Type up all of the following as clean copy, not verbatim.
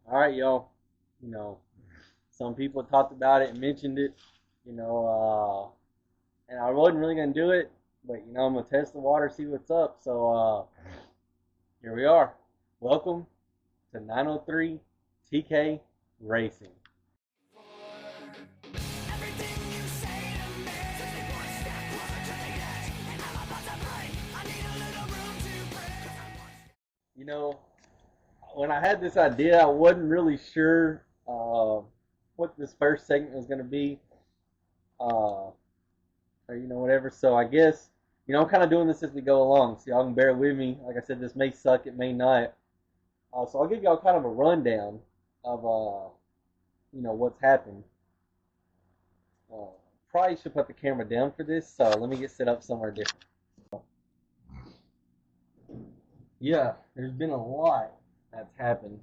All right, y'all. You know, some people talked about it and mentioned it. And I wasn't really gonna do it, but I'm gonna test the water, see what's up. So here we are. Welcome to 903 TK Racing. You know, when I had this idea, I wasn't really sure what this first segment was gonna be. Or whatever. So I guess I'm kind of doing this as we go along, so y'all can bear with me. Like I said, this may suck, it may not. So I'll give y'all kind of a rundown of what's happened. Uh, Probably should put the camera down for this, so let me get set up somewhere different. Yeah, there's been a lot that's happened.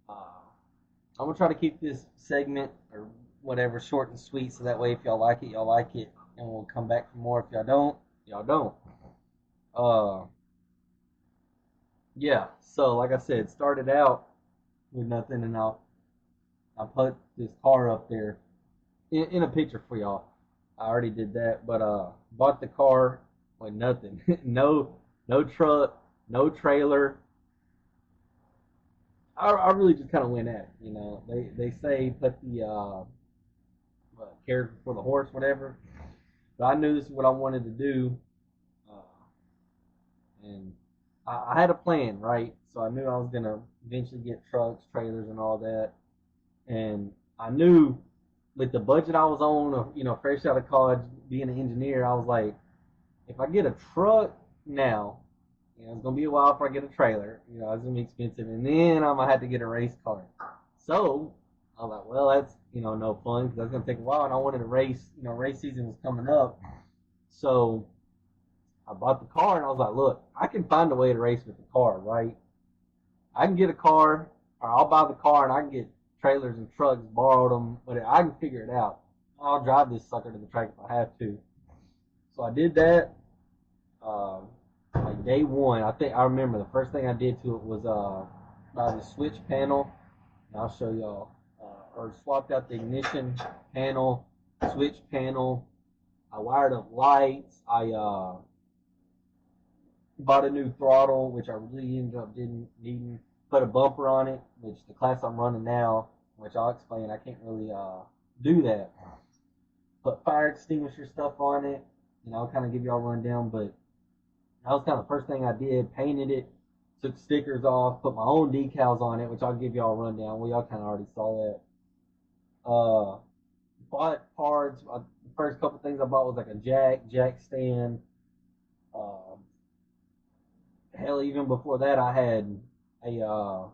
I'm gonna try to keep this segment or whatever short and sweet, so that way if y'all like it, y'all like it, and we'll come back for more. If y'all don't, y'all don't. Uh, yeah. So like I said, started out with nothing, and I put this car up there in a picture for y'all. I already did that, but bought the car with nothing, no truck, no trailer. I really just kind of went at it. They say put the carrot for the horse, whatever. But I knew this is what I wanted to do, uh, and I had a plan, right? So I knew I was gonna eventually get trucks, trailers, and all that. And I knew with the budget I was on, fresh out of college, being an engineer, I was like, if I get a truck now, it's gonna be a while before I get a trailer. It's gonna be expensive, and then I'm gonna have to get a race car. So I was like, well, that's no fun because that's gonna take a while, and I wanted to race. Race season was coming up, so I bought the car, and I was like, look, I can find a way to race with the car, right? I can get a car, or I'll buy the car, and I can get trailers and trucks, borrow them, but I can figure it out. I'll drive this sucker to the track if I have to. So I did that. Um, like day one, I think I remember the first thing I did to it was buy the switch panel. And I'll show y'all. Or swapped out the ignition panel, switch panel. I wired up lights. I bought a new throttle, which I really ended up didn't needing. Put a bumper on it, which the class I'm running now, which I'll explain, I can't really do that. Put fire extinguisher stuff on it, and I'll kind of give y'all a rundown. But that was kind of the first thing I did. Painted it, took stickers off, put my own decals on it, which I'll give y'all a rundown. Well, y'all kind of already saw that. Bought parts. The first couple things I bought was like a jack stand. Uh, Hell, even before that, I had a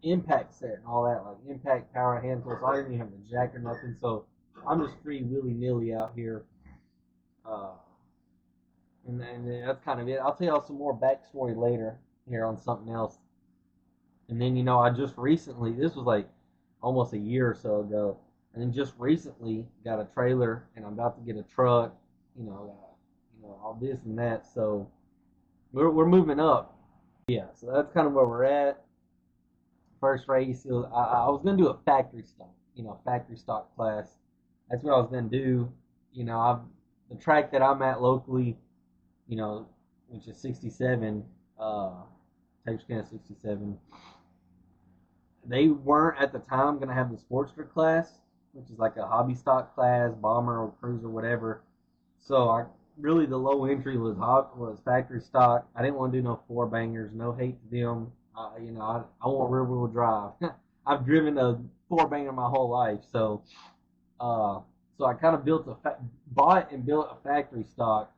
impact set and all that, like impact power hand tools. So I didn't even have the jack or nothing. So I'm just free willy nilly out here. Uh, and that's kind of it. I'll tell y'all some more backstory later here on something else. And then I just recently, this was like almost a year or so ago, and then just recently got a trailer, and I'm about to get a truck. All this and that. So we're moving up. Yeah, so that's kind of where we're at. First race, I was gonna do a factory stock, factory stock class. That's what I was gonna do. I've the track that I'm at locally, you know, which is 67, Texarkana 67. They weren't at the time going to have the Sportster class, which is like a hobby stock class, bomber or cruiser, whatever. So I really the low entry was factory stock. I didn't want to do no four bangers. No hate to them. I want rear wheel drive. I've driven a four banger my whole life, uh, so I kind of bought and built a factory stock,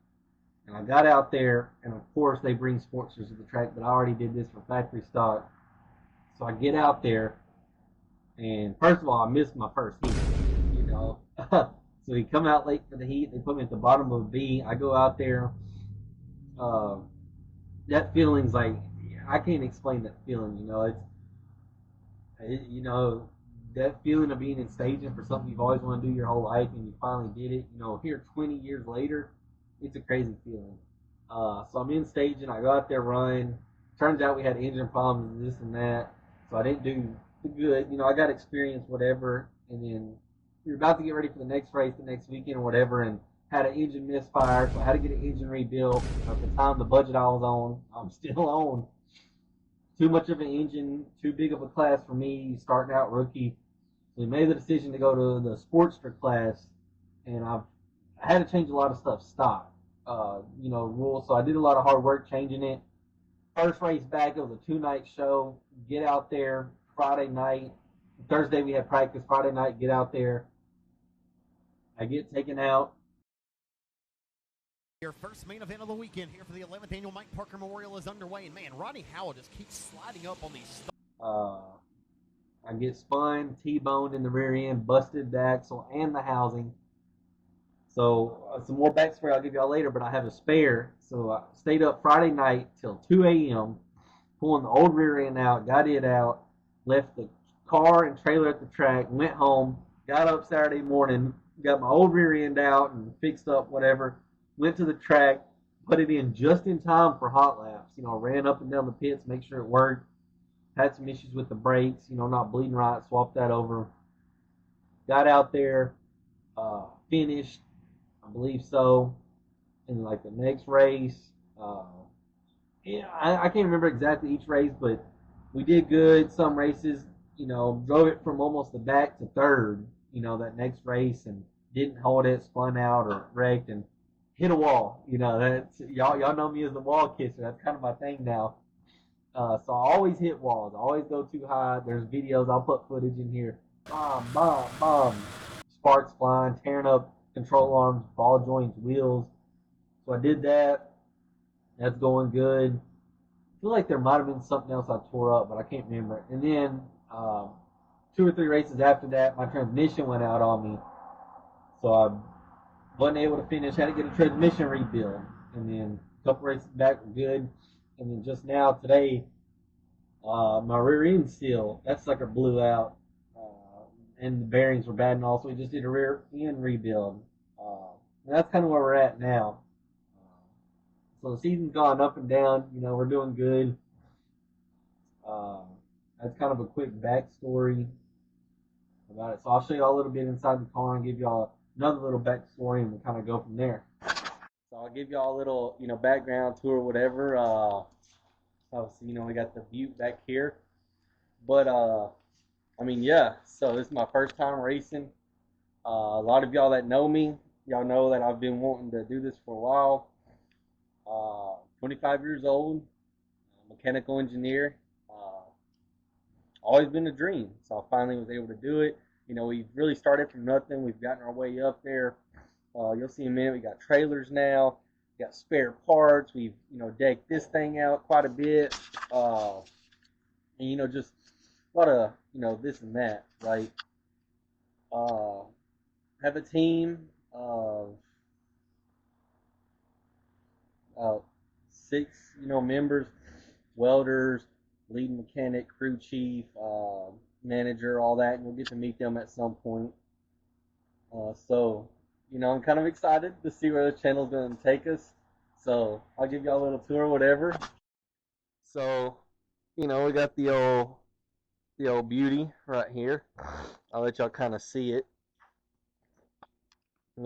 and I got out there, and of course they bring Sportsters to the track, but I already did this for factory stock. So I get out there, and first of all, I missed my first heat. You know, so we come out late for the heat. They put me at the bottom of a B. I go out there. Uh, that feeling's like I can't explain that feeling. That feeling of being in staging for something you've always wanted to do your whole life, and you finally did it. Here 20 years later, it's a crazy feeling. So I'm in staging. I go out there, run, turns out we had engine problems and this and that, so I didn't do good. I got experience, whatever, and then we were about to get ready for the next race the next weekend or whatever, and had an engine misfire, so I had to get an engine rebuilt. At the time, the budget I was on, I'm still on. Too much of an engine, too big of a class for me, starting out rookie. So we made the decision to go to the Sportster class, and I had to change a lot of stuff stock, rules. So I did a lot of hard work changing it. First race back, it was a 2-night show. Get out there Friday night. Thursday we had practice. Friday night, get out there. I get taken out. Your first main event of the weekend here for the 11th annual Mike Parker Memorial is underway, and man, Rodney Howell just keeps sliding up on these. I get spun, T-boned in the rear end, busted the axle and the housing. So some more backstory I'll give y'all later, but I have a spare. So I stayed up Friday night till 2 a.m. pulling the old rear end out, got it out, left the car and trailer at the track, went home, got up Saturday morning, got my old rear end out and fixed up whatever, went to the track, put it in just in time for hot laps. Ran up and down the pits, make sure it worked. Had some issues with the brakes, not bleeding right, swapped that over. Got out there, finished, I believe so, in like the next race. I can't remember exactly each race, but we did good. Some races, drove it from almost the back to third, that next race, and didn't hold it, spun out or wrecked and hit a wall. That's y'all know me as the wall kisser. That's kind of my thing now. So I always hit walls. I always go too high. There's videos. I'll put footage in here. Bomb, bomb, bomb. Sparks flying, tearing up control arms, ball joints, wheels. So I did that. That's going good. I feel like there might have been something else I tore up, but I can't remember. And then 2 or 3 races after that, my transmission went out on me. So I wasn't able to finish. Had to get a transmission rebuild. And then a couple races back were good. And then just now, today, my rear end seal, that sucker blew out. And the bearings were bad and all, so we just did a rear end rebuild. And that's kind of where we're at now. So the season's gone up and down. We're doing good. That's kind of a quick backstory about it. So I'll show you all a little bit inside the car and give y'all another little backstory, and we'll kind of go from there. So I'll give y'all a little, background tour, whatever. Obviously, we got the Butte back here. But, yeah, so this is my first time racing. A lot of y'all that know me, y'all know that I've been wanting to do this for a while. 25 years old, mechanical engineer. Always been a dream, so I finally was able to do it. We've really started from nothing. We've gotten our way up there. You'll see in a minute, we got trailers now. We got spare parts. We've, decked this thing out quite a bit. And, just a lot of, this and that, right? Have a team of 6, members, welders, lead mechanic, crew chief, manager, all that, and we'll get to meet them at some point. So, I'm kind of excited to see where the channel's going to take us. So, I'll give y'all a little tour, whatever. So, we got the old beauty right here. I'll let y'all kind of see it.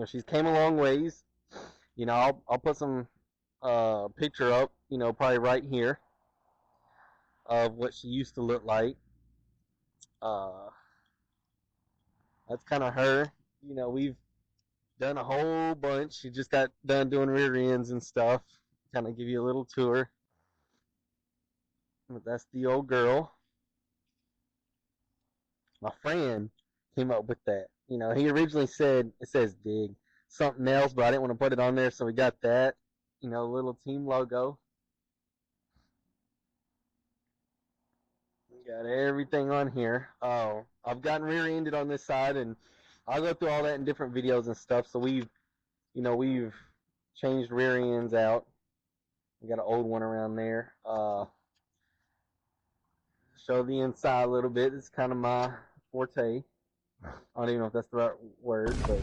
She's came a long ways. I'll put some picture up, probably right here of what she used to look like. That's kind of her. We've done a whole bunch. She just got done doing rear ends and stuff. Kind of give you a little tour. But that's the old girl. My friend came up with that. He originally said, it says dig, something else, but I didn't want to put it on there, so we got that. Little team logo. We got everything on here. I've gotten rear-ended on this side, and I'll go through all that in different videos and stuff. So we've changed rear ends out. We got an old one around there. Show the inside a little bit. It's kind of my forte. I don't even know if that's the right word, but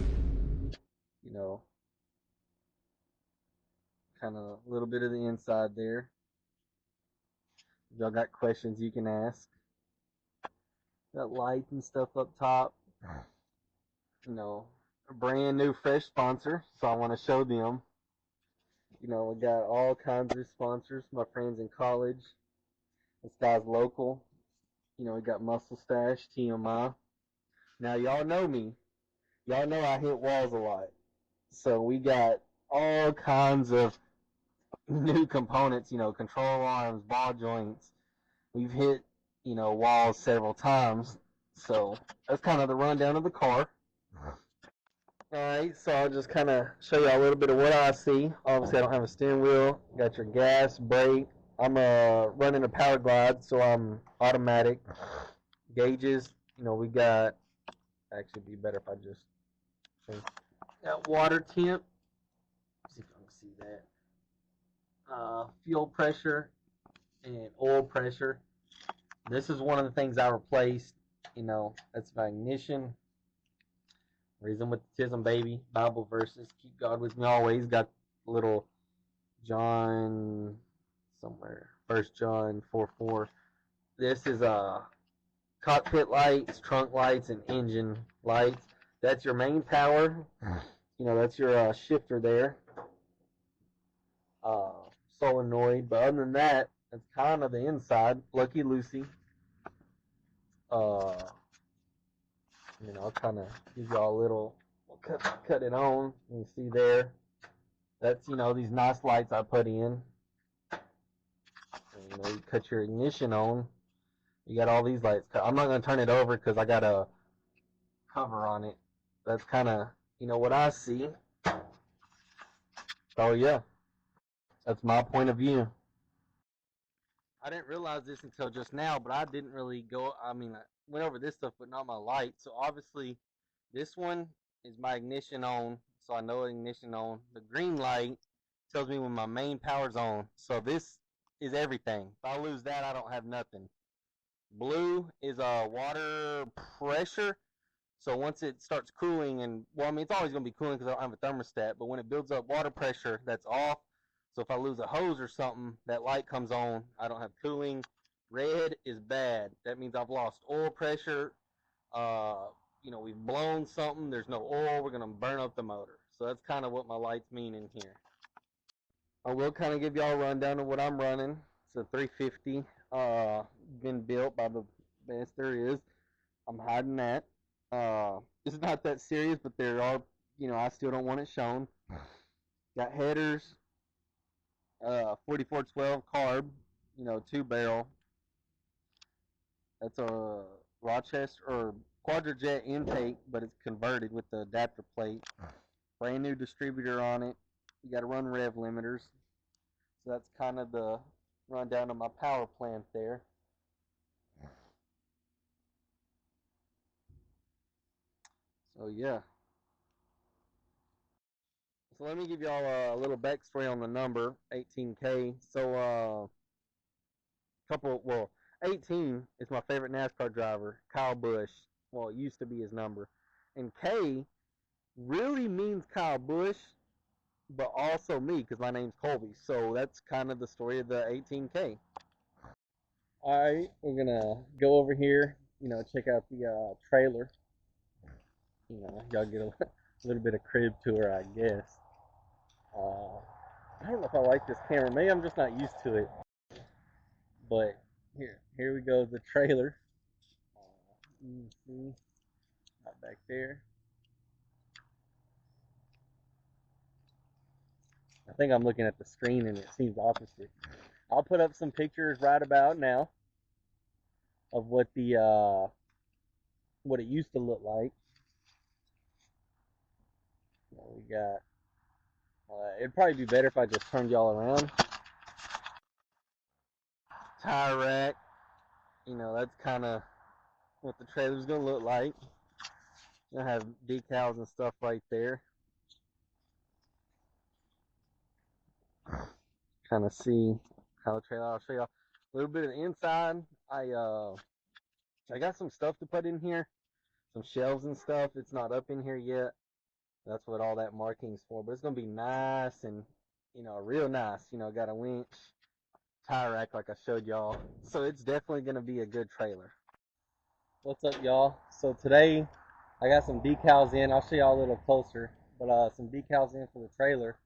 kind of a little bit of the inside there. If y'all got questions, you can ask. Got lights and stuff up top. You know, a brand new fresh sponsor, so I want to show them. You know, we got all kinds of sponsors. My friends in college. This guy's local. You know, we got Muscle Stash, TMI. Now, y'all know me. Y'all know I hit walls a lot. So we got all kinds of new components, you know, control arms, ball joints. We've hit, you know, walls several times. So that's kind of the rundown of the car. Alright, so I'll just kind of show you a little bit of what I see. Obviously, I don't have a steering wheel. Got your gas, brake. I'm running a power glide, so I'm automatic. Gauges, you know, we got, actually be better if I just change that water temp. See if I can see that. Fuel pressure and oil pressure. This is one of the things I replaced. You know, that's my ignition. Reason with the Tism baby. Bible verses. Keep God with me always. Got little John somewhere. 1 John 4:4. This is cockpit lights, trunk lights, and engine lights. That's your main power. You know, that's your shifter there. Solenoid. But other than that, that's kind of the inside. Lucky Lucy. You know, I'll kind of give y'all a little, we'll cut it on. You can see there. That's, you know, these nice lights I put in. And, you know, you cut your ignition on. You got all these lights cut. I'm not going to turn it over because I got a cover on it. That's kind of, you know, what I see. So, yeah, that's my point of view. I didn't realize this until just now, but I didn't really go, I mean, I went over this stuff, but not my light. So, obviously, this one is my ignition on, so I know ignition on. The green light tells me when my main power's on. So this is everything. If I lose that, I don't have nothing. Blue is water pressure. So once it starts cooling, and well, I mean, it's always going to be cooling because I don't have a thermostat, but when it builds up water pressure, that's off. So if I lose a hose or something, that light comes on. I don't have cooling. Red is bad. That means I've lost oil pressure. You know, we've blown something. There's no oil. We're going to burn up the motor. So that's kind of what my lights mean in here. I will kind of give y'all a rundown of what I'm running. It's a 350. Been built by the best there is. I'm hiding that. It's not that serious, but there are, you know, I still don't want it shown. Got headers, 4412 carb, you know, 2 barrel. That's a Rochester or Quadrajet intake, but it's converted with the adapter plate. Brand new distributor on it. You got to run rev limiters. So that's kind of the rundown of my power plant there. So yeah. So let me give y'all a little backstory on the number 18K. So well, 18 is my favorite NASCAR driver, Kyle Busch. Well, it used to be his number. And K really means Kyle Busch, but also me because my name's Colby. So that's kind of the story of the 18K. All right, we're gonna go over here. You know, check out the trailer. You know, y'all get a little bit of crib tour, I guess. I don't know if I like this camera. Maybe I'm just not used to it. But here we go. The trailer. You can see, not back there. I think I'm looking at the screen and it seems opposite. I'll put up some pictures right about now of what the what it used to look like. We got. It'd probably be better if I just turned y'all around. Tire rack. You know, that's kind of what the trailer's gonna look like. Gonna have decals and stuff right there. Kind of see how the trailer. I'll show you a little bit of the inside. I got some stuff to put in here, some shelves and stuff. It's not up in here yet. That's what all that marking's for. But it's gonna be nice and, you know, real nice. You know, got a winch. tire rack like I showed y'all. So it's definitely going to be a good trailer. What's up, y'all? So today I got some decals in. I'll show y'all a little closer. But some decals in for the trailer.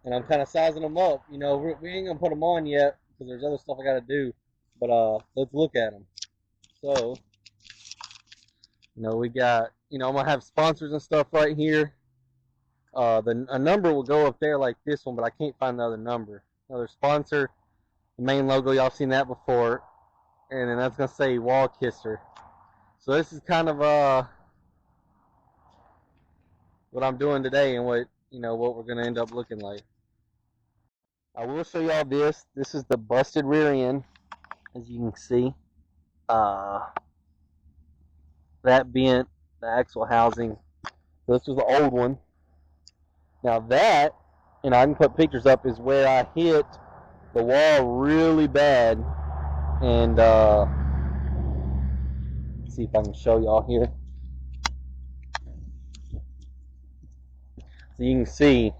And I'm kind of sizing them up. You know, we ain't going to put them on yet because there's other stuff I got to do. But let's look at them. So, you know, we got, you know, I'm going to have sponsors and stuff right here. A number will go up there like this one, but I can't find the other number. Another sponsor, the main logo, y'all seen that before. And then that's going to say Wall Kisser. So this is kind of what I'm doing today and what, you know, what we're going to end up looking like. I will show y'all this. This is the busted rear end, as you can see. That bent, the axle housing. So this was the old one. Now that, and I can put pictures up, is where I hit the wall really bad. And let's see if I can show y'all here. So you can see,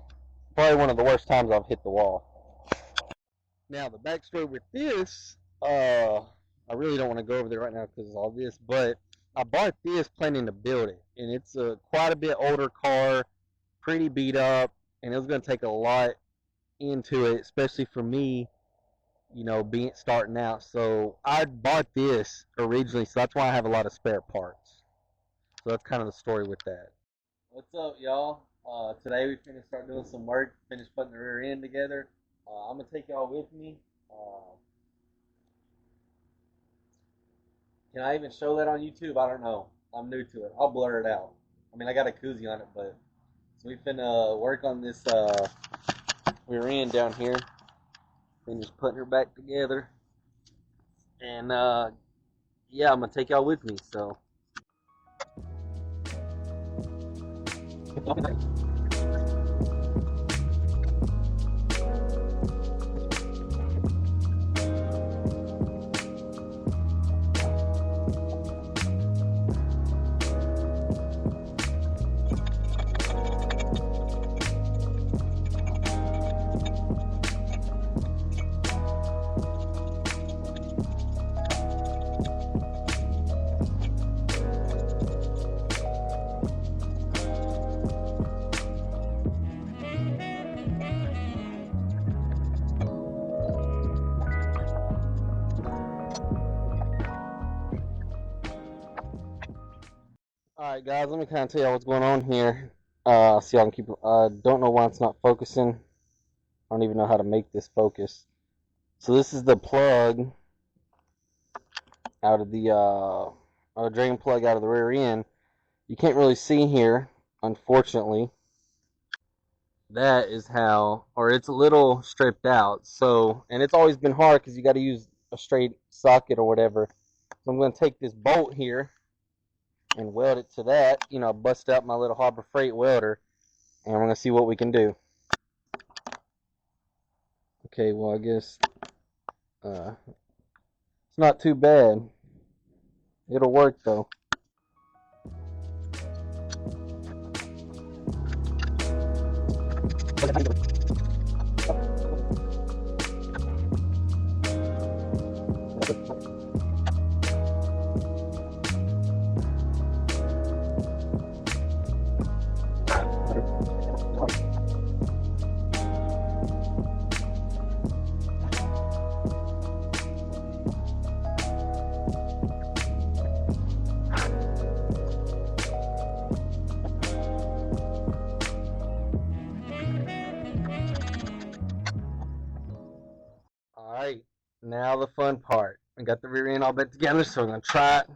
probably one of the worst times I've hit the wall. Now the backstory with this, I really don't want to go over there right now because of all this, but I bought this planning to build it, and it's a quite a bit older car, pretty beat up, and it was going to take a lot into it, especially for me, you know, starting out. So I bought this originally, so that's why I have a lot of spare parts. So that's kind of the story with that. What's up, y'all? Today we finished start doing some work, finished putting the rear end together. I'm gonna take y'all with me. Can I even show that on YouTube? I don't know. I'm new to it. I'll blur it out. I mean, I got a koozie on it, but so we finna work on this rear end down here. And just putting her back together. And yeah, I'm gonna take y'all with me. So. Alright guys, let me kind of tell you what's going on here. See, I can keep. Don't know why it's not focusing. I don't even know how to make this focus. So this is the plug out of the drain plug out of the rear end. You can't really see here, unfortunately. That is how, or it's a little stripped out. So, and it's always been hard because you got to use a straight socket or whatever. So I'm going to take this bolt here and weld it to that. You know, bust out my little Harbor Freight welder, and we're going to see what we can do. Okay, well, I guess it's not too bad. It'll work, though. Alright, now the fun part. I got the rear end all bent together, so I'm going to try it.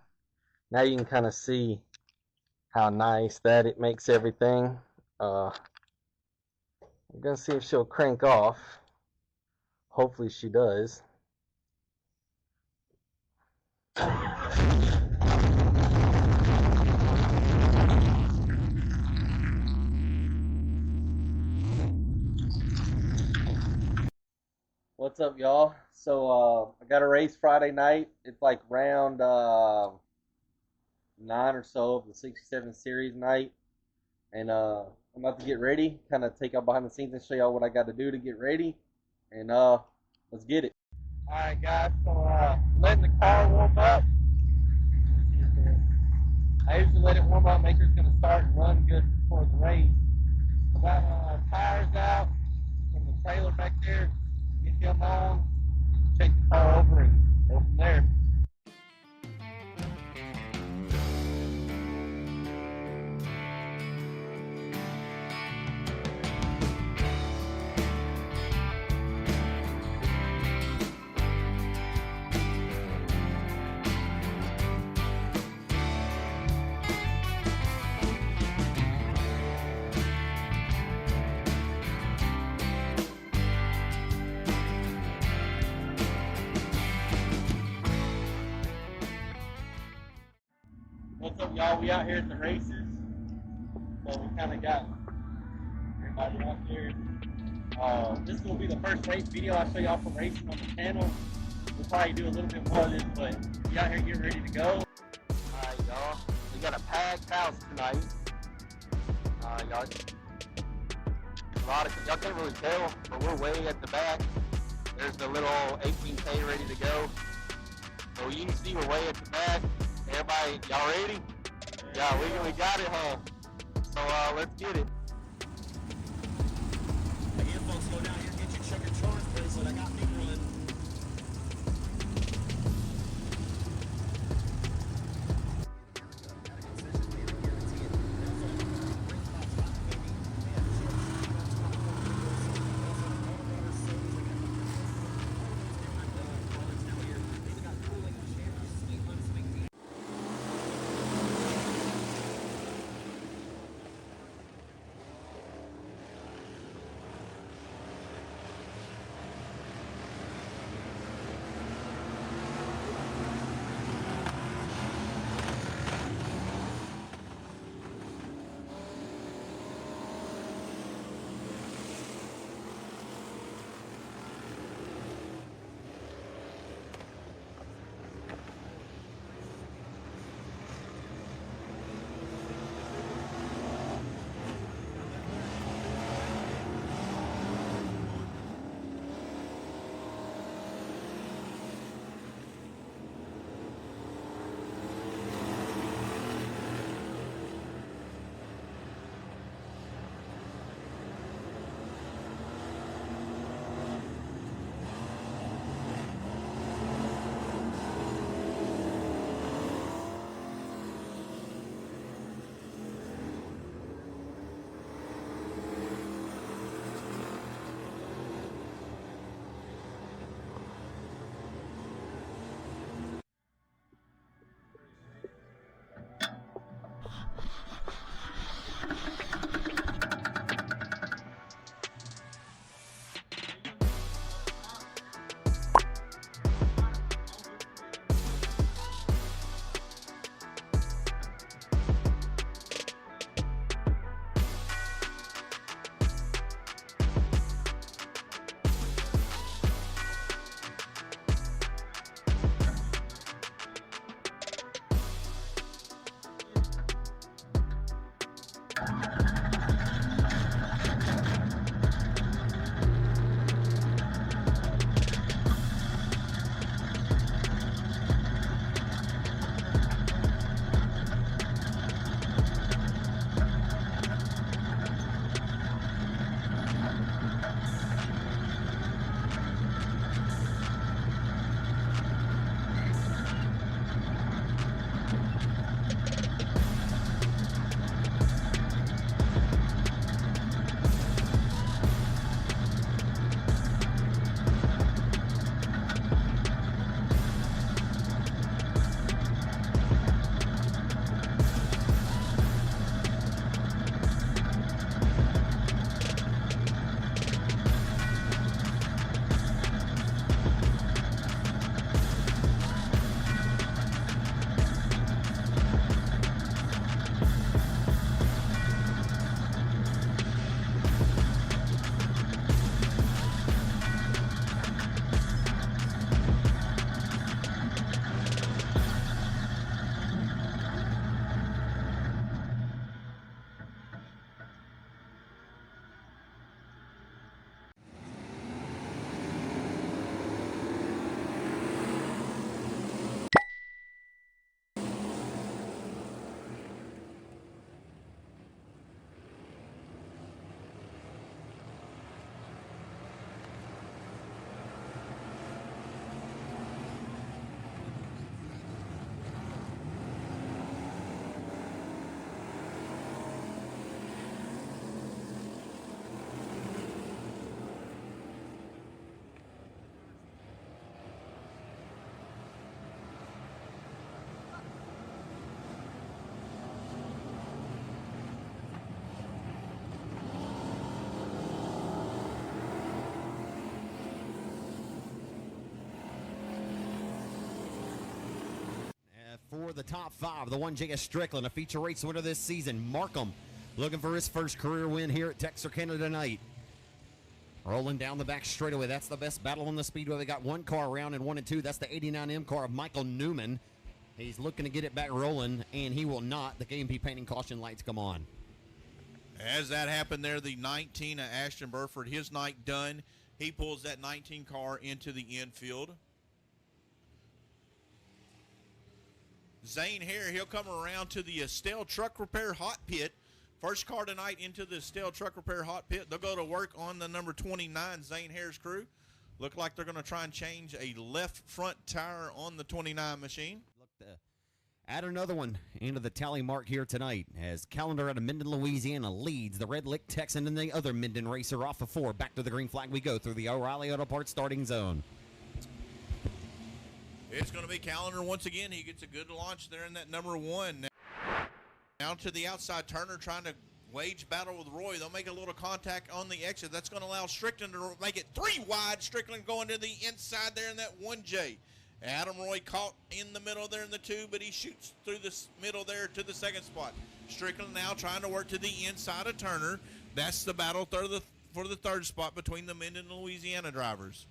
Now you can kind of see how nice that it makes everything. I'm going to see if she'll crank off. Hopefully she does. What's up, y'all? So I got a race Friday night. It's like round 9 or so of the 67 series night, and I'm I'm about to get ready, kind of take y'all behind the scenes and show y'all what I got to do to get ready. And let's get it. Alright guys, so letting the car warm up. I usually let it warm up, make sure it's going to start and run good before the race. I got tires out from the trailer back there. Get them on, check the car over and go from there. What's up, y'all? We out here at the races. So we kind of got everybody out here. This will be the first race video I show y'all from racing on the channel. We'll probably do a little bit more of this, but we out here getting ready to go. Alright, y'all. We got a packed house tonight. Y'all can't really tell, but we're way at the back. There's the little 18K ready to go. So you can see we're way at the back. Everybody, y'all ready? Yeah, we got it, huh? So let's get it. Again, folks, go down here and get your checker charge bracelet. I got me one. the top 5. The 1JS Strickland, a feature race winner this season. Markham looking for his first career win here at Texarkana tonight. Rolling down the back straightaway. That's the best battle on the speedway. We got one car around in 1 and 2. That's the 89M car of Michael Newman. He's looking to get it back rolling, and he will not. The KMP painting caution lights come on. As that happened there, the 19 of Ashton Burford, his night done. He pulls that 19 car into the infield. Zane Hare, he'll come around to the Estelle Truck Repair Hot Pit. First car tonight into the Estelle Truck Repair Hot Pit. They'll go to work on the number 29 Zane Hare's crew. Look like they're going to try and change a left front tire on the 29 machine. Look to add another one into the tally mark here tonight as Callender out of Minden, Louisiana leads the Red Lick Texan and the other Minden racer off of 4. Back to the green flag we go through the O'Reilly Auto Parts starting zone. It's going to be Callender once again. He gets a good launch there in that number 1. Now to the outside, Turner trying to wage battle with Roy. They'll make a little contact on the exit. That's going to allow Strickland to make it 3 wide. Strickland going to the inside there in that 1J. Adam Roy caught in the middle there in the 2, but he shoots through the middle there to the second spot. Strickland now trying to work to the inside of Turner. That's the battle for the third spot between the Minden and Louisiana drivers.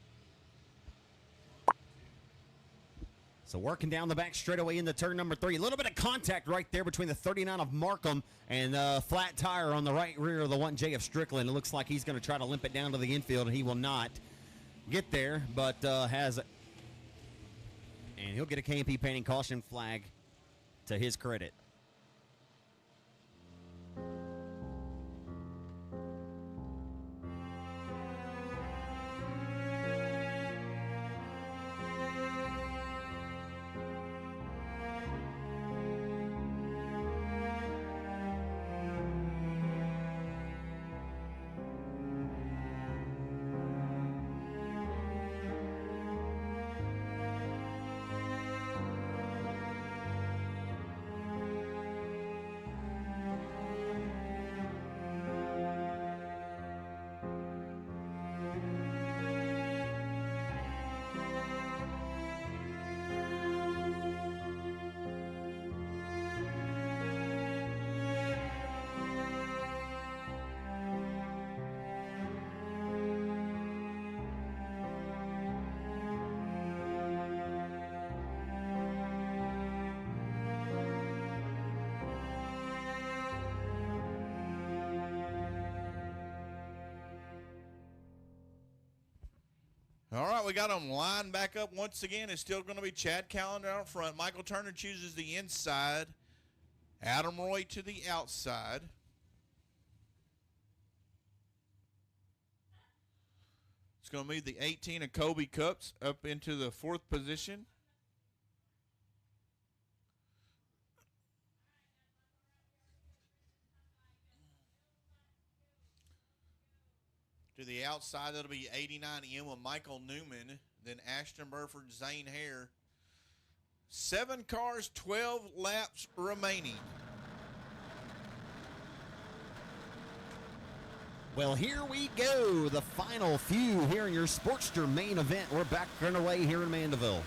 So working down the back straightaway into turn number 3. A little bit of contact right there between the 39 of Markham and the flat tire on the right rear of the 1J of Strickland. It looks like he's going to try to limp it down to the infield, and he will not get there, but has it. And he'll get a KMP painting caution flag to his credit. All right, we got them lined back up once again. It's still going to be Chad Callender out front. Michael Turner chooses the inside. Adam Roy to the outside. It's going to be the 18 of Kobe Cups up into the 4th position. To the outside, that'll be 89M with Michael Newman. Then Ashton Burford, Zane Hare. 7 cars, 12 laps remaining. Well, here we go. The final few here in your Sportster main event. We're back underway here in Mandeville.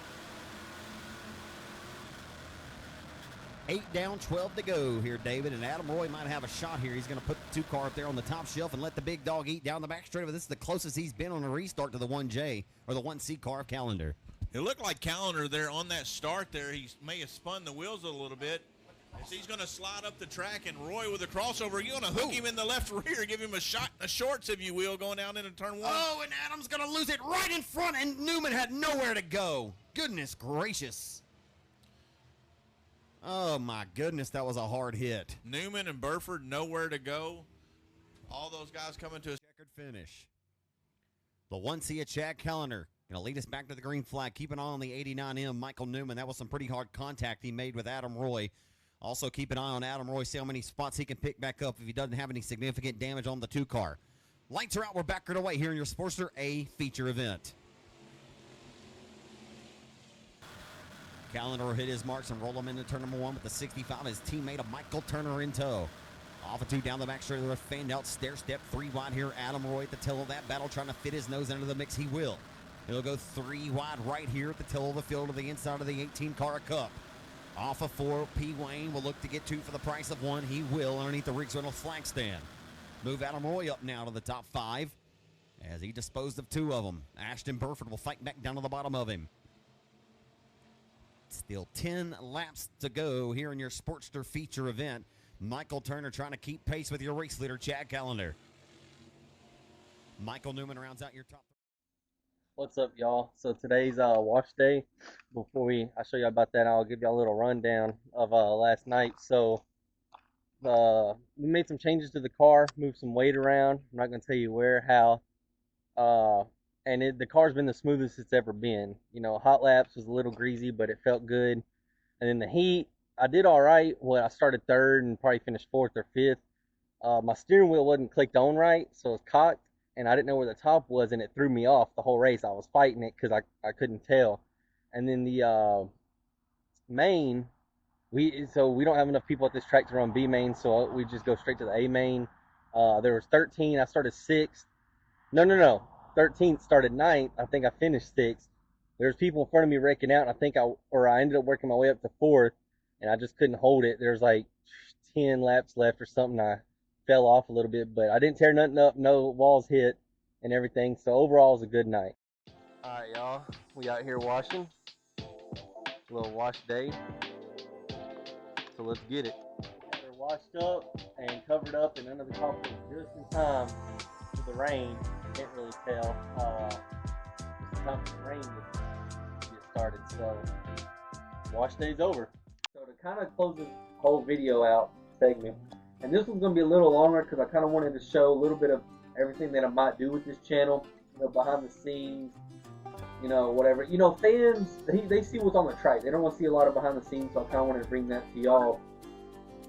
8 down, 12 to go here, David. And Adam Roy might have a shot here. He's going to put the 2 car up there on the top shelf and let the big dog eat down the back straightaway. This is the closest he's been on a restart to the 1J or the 1C car of Callender. It looked like Callender there on that start there. He may have spun the wheels a little bit. As he's going to slide up the track, and Roy with a crossover. You're going to hook him in the left rear, give him a shot in the shorts, if you will, going down into turn 1. Oh, and Adam's going to lose it right in front, and Newman had nowhere to go. Goodness gracious. Oh, my goodness, that was a hard hit. Newman and Burford, nowhere to go. All those guys coming to a checkered finish. The 1C of Chad Callender going to lead us back to the green flag. Keep an eye on the 89M, Michael Newman. That was some pretty hard contact he made with Adam Roy. Also keep an eye on Adam Roy, see how many spots he can pick back up if he doesn't have any significant damage on the 2 car. Lights are out. We're back right away here in your Sportster A feature event. Callender will hit his marks and roll him into turn number 1 with the 65. His teammate of Michael Turner in tow. Off of 2 down the back straight with a fanned out stair step. 3 wide here. Adam Roy at the tail of that battle trying to fit his nose into the mix. He will. He'll go 3 wide right here at the tail of the field to the inside of the 18 car Cup. Off of 4, P. Wayne will look to get 2 for the price of 1. He will underneath the Riggs Reynolds flag stand. Move Adam Roy up now to the top 5 as he disposed of 2 of them. Ashton Burford will fight back down to the bottom of him. Still 10 laps to go here in your Sportster feature event. Michael Turner trying to keep pace with your race leader, Chad Callender. Michael Newman rounds out your top. What's up, y'all? So today's wash day. Before I show you about that, I'll give you a little rundown of last night. So we made some changes to the car, moved some weight around. I'm not gonna tell you where, how. And the car's been the smoothest it's ever been. You know, hot laps was a little greasy, but it felt good. And then the heat, I did all right. Well, I started 3rd and probably finished 4th or 5th. My steering wheel wasn't clicked on right, so it was cocked. And I didn't know where the top was, and it threw me off the whole race. I was fighting it because I couldn't tell. And then the main, we don't have enough people at this track to run B main, so we just go straight to the A main. There was 13. I started 6th. No. 13th started 9th. I think I finished 6th. There's people in front of me wrecking out, and I ended up working my way up to 4th, and I just couldn't hold it. There's like 10 laps left or something. I fell off a little bit, but I didn't tear nothing up, no walls hit and everything, so overall it was a good night. Alright, y'all, we out here washing. A little wash day, so let's get it. They're washed up and covered up and under the car just in time for the rain. Can't really tell, just in time for the rain to get started, so wash day's over. So to kind of close this whole video out segment, and this one's going to be a little longer because I kind of wanted to show a little bit of everything that I might do with this channel, you know, behind the scenes, you know, whatever. You know, fans, they see what's on the track. They don't want to see a lot of behind the scenes, so I kind of wanted to bring that to y'all.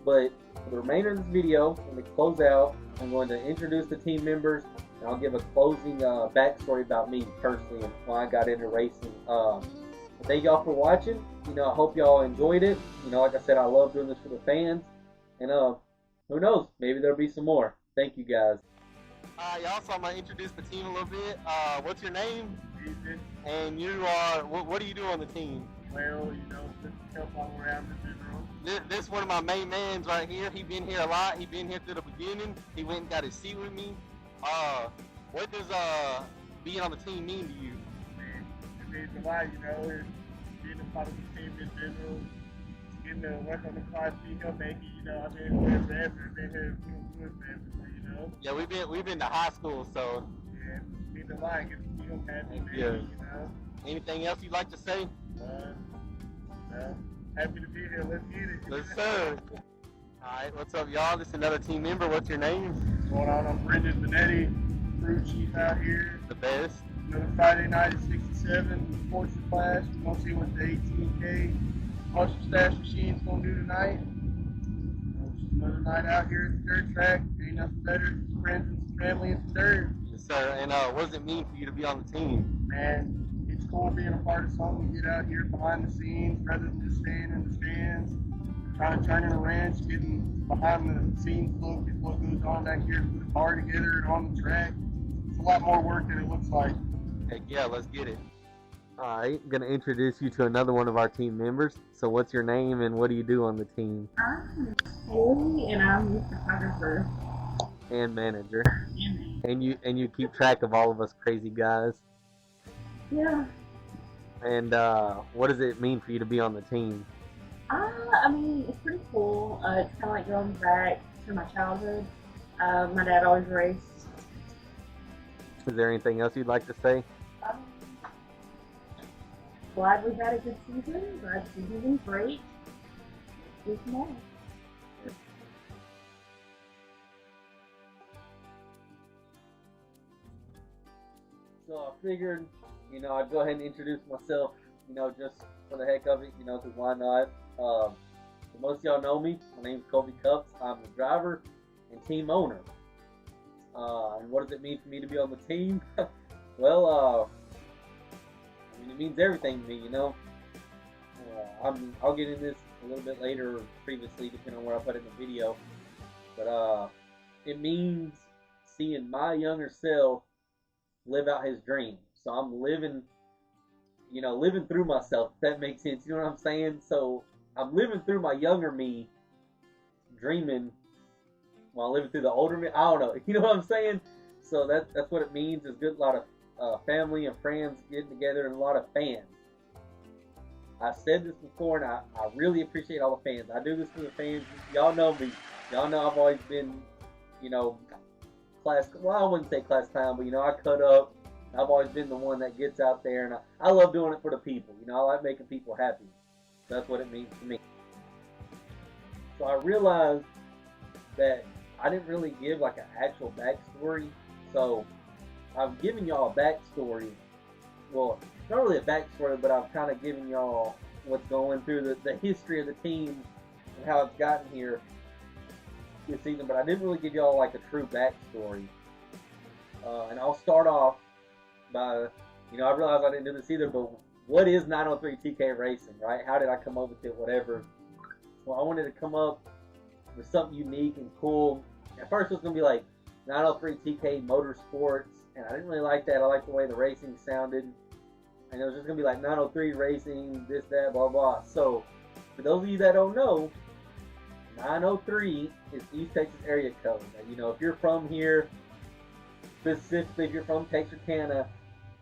But for the remainder of this video, when we close out, I'm going to introduce the team members, and I'll give a closing backstory about me personally and why I got into racing. Thank y'all for watching. You know, I hope y'all enjoyed it. You know, like I said, I love doing this for the fans. And who knows? Maybe there'll be some more. Thank you, guys. Y'all, so I'm going to introduce the team a little bit. What's your name? Ethan. And you are, what do you do on the team? Well, you know, just help all around the general. This is one of my main mans right here. He been here a lot. He been here through the beginning. He went and got his seat with me. What does being on the team mean to you? Man, it means a lot, you know. It's being a part of the team in general. Getting to work on the car, see him make it, you know. I've been here forever. Been here good forever, you know. Yeah, we've been to high school, so. Yeah, it means a lot. Get to see him happy, Yeah. you know. Anything else you'd like to say? Well, happy to be here. Let's get it. Yes, sir. Alright, what's up, y'all? This is another team member. What's your name? What's going on? I'm Brendan Benetti, crew chief out here. The best. Another Friday night at 67, sports class. We're going to see what the 18K muscle stash machine's going to do tonight. Just another night out here at the dirt track. Ain't nothing better. Just friends and family at the dirt. Yes, sir. And what does it mean for you to be on the team? Man, it's cool being a part of something. Get out here behind the scenes rather than just staying in the stands. Trying to turn in a wrench, getting behind the scenes look at what goes on back here to put a car together and on the track. It's a lot more work than it looks like. Heck yeah, let's get it. Alright, I'm going to introduce you to another one of our team members. So what's your name and what do you do on the team? I'm Haley and I'm the photographer. And manager. And you keep track of all of us crazy guys. Yeah. And what does it mean for you to be on the team? I mean, it's pretty cool. It's kind of like going back to my childhood. My dad always raced. Is there anything else you'd like to say? Glad we've had a good season. Glad the season's great. Do some more. So I figured, you know, I'd go ahead and introduce myself, you know, just for the heck of it, you know, because why not? Most of y'all know me. My name's Colby Cups. I'm the driver and team owner. And what does it mean for me to be on the team? Well, I mean, it means everything to me, you know. I'll get into this a little bit later or previously, depending on where I put it in the video. But it means seeing my younger self live out his dream. So I'm living, you know, living through myself, if that makes sense. You know what I'm saying? So I'm living through my younger me, dreaming while living through the older me. I don't know. You know what I'm saying? So that's what it means. Is good. A lot of family and friends getting together, and a lot of fans. I've said this before, and I really appreciate all the fans. I do this for the fans. Y'all know me. Y'all know I've always been, you know, well, I wouldn't say class clown, but, you know, I cut up. I've always been the one that gets out there, and I love doing it for the people. You know, I like making people happy. That's what it means to me. So I realized that I didn't really give, like, an actual backstory. So I've given y'all a backstory. Well, not really a backstory, but I've kind of given y'all what's going through the history of the team and how it's gotten here this season, but I didn't really give y'all like a true backstory. And I'll start off by, you know, I realized I didn't do this either, but what is 903 TK Racing, right? How did I come up with it, whatever? Well, I wanted to come up with something unique and cool. At first it was going to be like 903 TK Motorsports, and I didn't really like that. I liked the way the racing sounded. And it was just going to be like 903 Racing, this, that, blah, blah. So, for those of you that don't know, 903 is East Texas area code. And, you know, if you're from here, specifically if you're from Texarkana,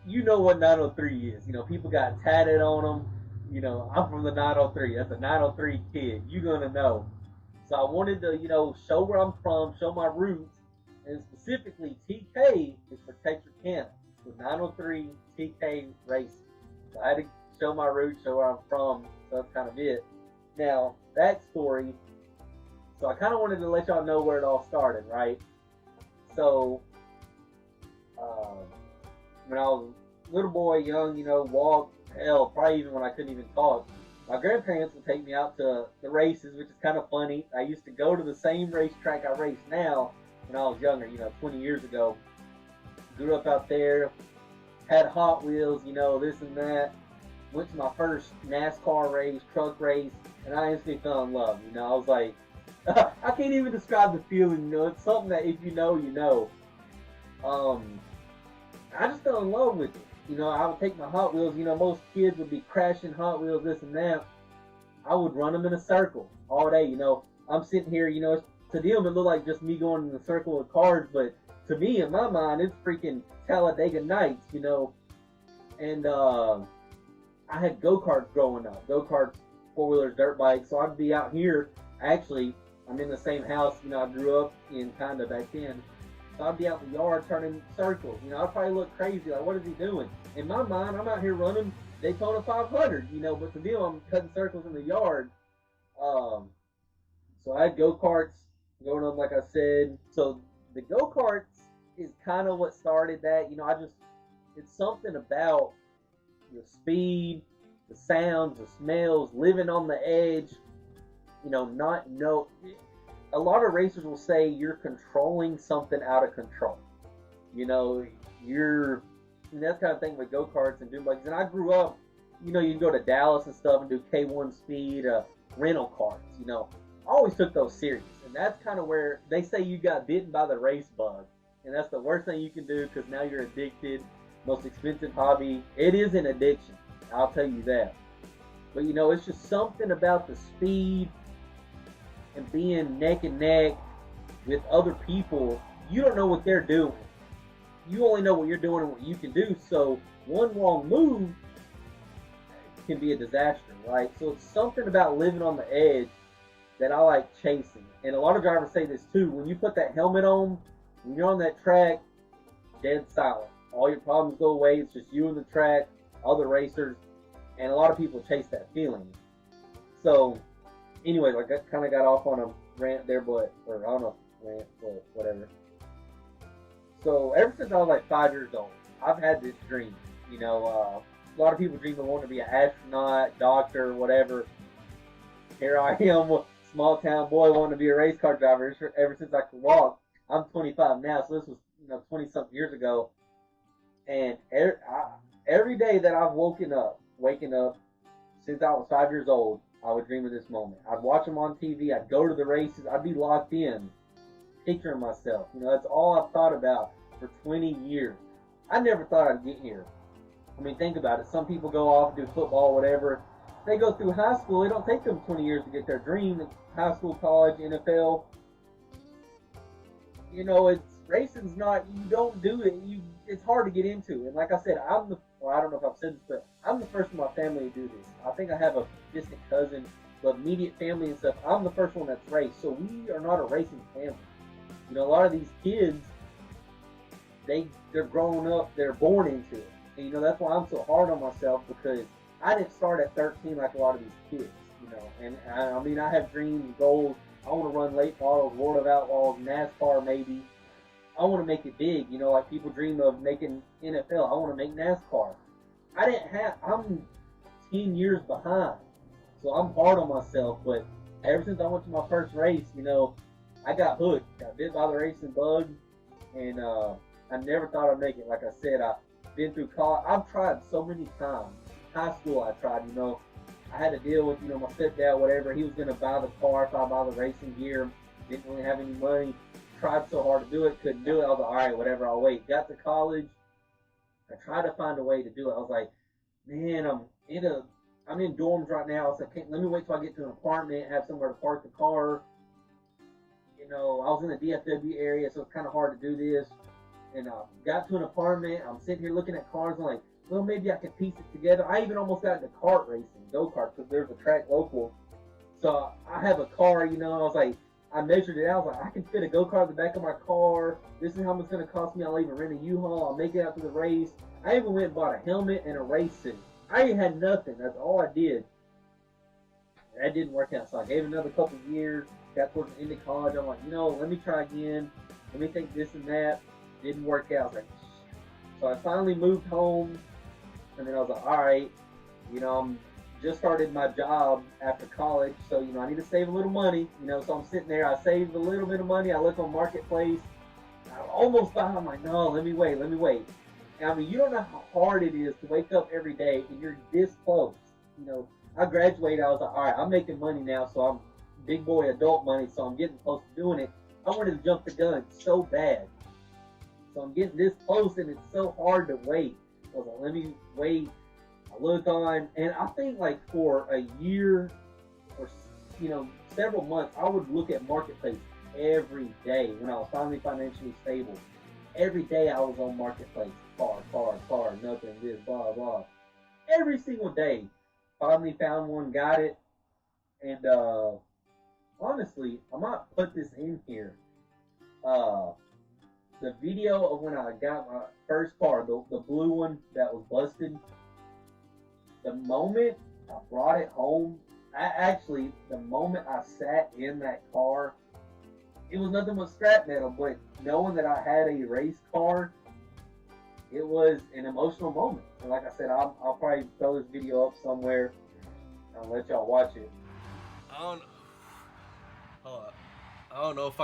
you know what 903 is. You know, people got tatted on them. You know, I'm from the 903. That's a 903 kid. You're going to know. So I wanted to, you know, show where I'm from, show my roots. And specifically, TK is for Texarkana. So 903 TK Racing. So I had to show my roots, show where I'm from. So that's kind of it. Now, backstory. So I kind of wanted to let y'all know where it all started, right? So, when I was a little boy, young, you know, walk, hell, probably even when I couldn't even talk, my grandparents would take me out to the races, which is kind of funny. I used to go to the same racetrack I race now when I was younger, you know, 20 years ago. Grew up out there, had Hot Wheels, you know, this and that. Went to my first NASCAR race, truck race, and I instantly fell in love. You know, I was like, I can't even describe the feeling, you know, it's something that if you know, you know. I just fell in love with it. You know, I would take my Hot Wheels, you know, most kids would be crashing Hot Wheels, this and that. I would run them in a circle all day, you know. I'm sitting here, you know, to them it looked like just me going in a circle with cars, but to me, in my mind, it's freaking Talladega Nights, you know. And I had go-karts growing up. Go-karts, four-wheelers, dirt bikes. So I'd be out here. Actually, I'm in the same house, you know, I grew up in kind of back then. So I'd be out in the yard turning circles. You know, I'd probably look crazy, like, what is he doing? In my mind, I'm out here running Daytona 500, you know, but to them, I'm cutting circles in the yard. So I had go-karts going on, like I said. So the go-karts is kind of what started that. You know, it's something about the speed, the sounds, the smells, living on the edge, you know, a lot of racers will say you're controlling something out of control. You know, and that kind of thing with go-karts and doing bikes. And I grew up, you know, you can go to Dallas and stuff and do K1 speed, rental cars, you know. I always took those serious. And that's kind of where they say you got bitten by the race bug. And that's the worst thing you can do because now you're addicted. Most expensive hobby. It is an addiction. I'll tell you that. But, you know, it's just something about the speed and being neck and neck with other people. You don't know what they're doing. You only know what you're doing and what you can do. So one wrong move can be a disaster, right? So it's something about living on the edge that I like chasing. And a lot of drivers say this too. When you put that helmet on, when you're on that track, dead silent. All your problems go away. It's just you and the track, other racers, and a lot of people chase that feeling. So, anyways, I kind of got off on a rant there, or I don't know, rant, but whatever. So, ever since I was like 5 years old, I've had this dream. You know, a lot of people dream of wanting to be an astronaut, doctor, whatever. Here I am, small town boy, wanting to be a race car driver ever since I could walk. I'm 25 now, so this was, you know, 20-something years ago. And every day that I've waking up since I was 5 years old, I would dream of this moment. I'd watch them on TV. I'd go to the races. I'd be locked in, picturing myself. You know, that's all I've thought about for 20 years. I never thought I'd get here. I mean, think about it. Some people go off and do football, whatever. they go through high school. It don't take them 20 years to get their dream. High school, college, NFL. You know, it's racing's not. You don't do it. It's hard to get into. And like I said, I don't know if I've said this, but I'm the first in my family to do this. I think I have a distant cousin, but immediate family and stuff. I'm the first one that's raced, so we are not a racing family. You know, a lot of these kids, they're growing up, they're born into it. And, you know, that's why I'm so hard on myself, because I didn't start at 13 like a lot of these kids, you know. And I mean, I have dreams, goals. I want to run late models, World of Outlaws, NASCAR maybe. I want to make it big, you know, like people dream of making NFL. I want to make NASCAR. I'm 10 years behind. So I'm hard on myself, but ever since I went to my first race, you know, I got hooked. Got bit by the racing bug, and I never thought I'd make it. Like I said, I've been through college. I've tried so many times. High school I tried, you know. I had to deal with, you know, my stepdad, whatever. He was going to buy the car if I buy the racing gear. Didn't really have any money. Tried so hard to do it, couldn't do it. I was like, all right, whatever, I'll wait. Got to college. I tried to find a way to do it. I was like, man, I'm in dorms right now. I was like, let me wait till I get to an apartment, have somewhere to park the car. You know, I was in the DFW area, so it's kind of hard to do this. And got to an apartment. I'm sitting here looking at cars. I'm like, well, maybe I can piece it together. I even almost got into kart racing, go-kart, because there's a track local. So I have a car, you know, and I was like, I measured it out. I was like, I can fit a go-kart in the back of my car. This is how much it's going to cost me. I'll even rent a U-Haul. I'll make it out to the race. I even went and bought a helmet and a race suit. I ain't had nothing. That's all I did. And that didn't work out. So I gave it another couple of years. Got towards the end of college. I'm like, you know, let me try again. Let me think this and that. Didn't work out. I was like, so I finally moved home. And then I was like, all right, you know, I'm just started my job after college, so, you know, I need to save a little money, you know, so I'm sitting there, I saved a little bit of money, I look on Marketplace, I almost buy, I'm like, no, let me wait. And I mean, you don't know how hard it is to wake up every day and you're this close, you know. I graduated, I was like, all right, I'm making money now, so I'm big boy adult money, so I'm getting close to doing it. I wanted to jump the gun so bad, so I'm getting this close, and it's so hard to wait. I was like, let me wait. I look on, and I think like for a year or, you know, several months, I would look at Marketplace every day when I was finally financially stable. Every day I was on Marketplace. Car, nothing, this, blah, blah. Every single day. Finally found one, got it. And honestly, I might put this in here. The video of when I got my first car, the blue one that was busted, the moment I brought it home, the moment I sat in that car, it was nothing but scrap metal, but knowing that I had a race car, it was an emotional moment. And like I said, I'll probably throw this video up somewhere and I'll let y'all watch it. I don't know if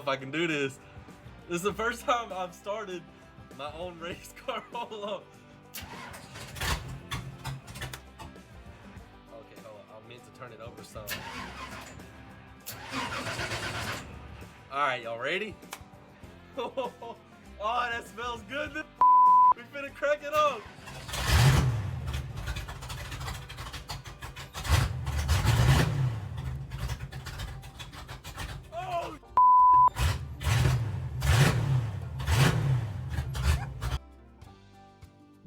I can do this. This is the first time I've started my own race car. Hold on. Okay, hold on. I meant to turn it over some. Alright, y'all ready? Oh, that smells good. We finna crack it up.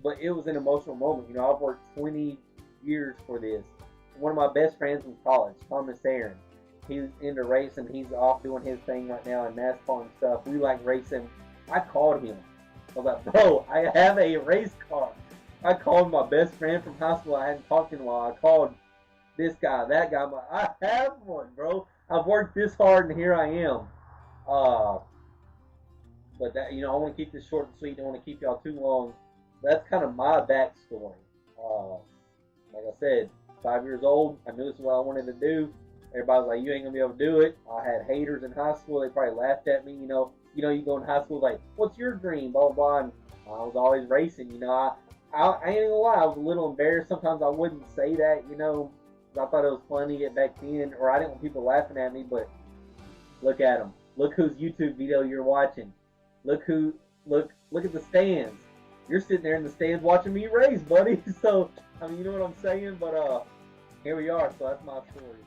But it was an emotional moment. You know, I've worked 20 years for this. One of my best friends from college, Thomas Aaron, he's into racing. He's off doing his thing right now in NASCAR and stuff. We like racing. I called him. I was like, bro, I have a race car. I called my best friend from high school. I hadn't talked to him in a while. I called this guy, that guy. I'm like, I have one, bro. I've worked this hard, and here I am. But that, you know, I want to keep this short and sweet. I don't want to keep y'all too long. That's kind of my backstory. Like I said, 5 years old, I knew this is what I wanted to do. Everybody was like, you ain't gonna be able to do it. I had haters in high school. They probably laughed at me. You know, you go in high school like, what's your dream? Blah, blah, blah. And I was always racing. You know, I ain't gonna lie. I was a little embarrassed. Sometimes I wouldn't say that, you know, 'cause I thought it was funny back then, or I didn't want people laughing at me. But look at them. Look whose YouTube video you're watching. Look at the stands. You're sitting there in the stands watching me race, buddy. So I mean, you know what I'm saying? But here we are. So that's my story.